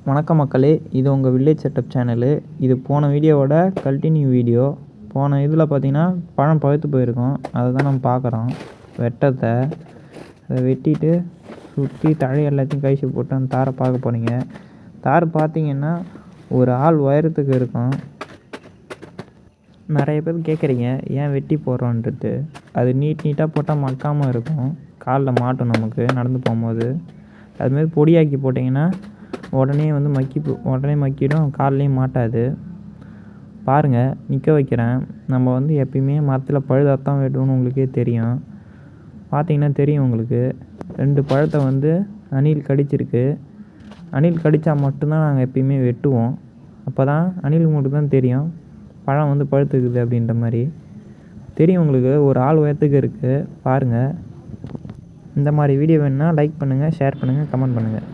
வணக்கம் மக்களே, இது உங்கள் வில்லேஜ் செட்டப் சேனலு. இது போன வீடியோவோட கண்டினியூ வீடியோ. போன இதில் பார்த்தீங்கன்னா பழம் பழுத்து போயிருக்கும், அதை தான் நம்ம பார்க்குறோம். வெட்டத்தை அதை வெட்டிட்டு சுற்றி தழை எல்லாத்தையும் கழிச்சு போட்டு அந்த தாரை பார்க்க போகிறீங்க. தார் பார்த்தீங்கன்னா ஒரு ஆள் உயரத்துக்கு இருக்கும். நிறைய பேர் கேட்குறீங்க ஏன் வெட்டி போடுறோன்றது. அது நீட்டாக போட்டால் மக்காமல் இருக்கும், காலில் மாட்டும் நமக்கு நடந்து போகும்போது. அதுமாரி பொடியாக்கி போட்டிங்கன்னா உடனே மக்கிடும், கால்லையும் மாட்டாது. பாருங்கள், நிற்க வைக்கிறேன். நம்ம எப்பயுமே மரத்தில் பழுதாத்தான் வெட்டணும்னு உங்களுக்கே தெரியும். பார்த்தீங்கன்னா தெரியும் உங்களுக்கு. 2 பழத்தை அணில் கடிச்சிருக்கு. அணில் கடித்தா மட்டும்தான் நாங்கள் எப்பயுமே வெட்டுவோம். அப்போ தான் அணில் உங்களுக்கு தான் தெரியும் பழம் பழுத்துக்குது அப்படின்ற மாதிரி தெரியும் உங்களுக்கு. ஒரு ஆள் உயரத்துக்கு இருக்குது பாருங்கள். இந்த மாதிரி வீடியோ வேணுன்னா லைக் பண்ணுங்கள், ஷேர் பண்ணுங்கள், கமெண்ட் பண்ணுங்கள்.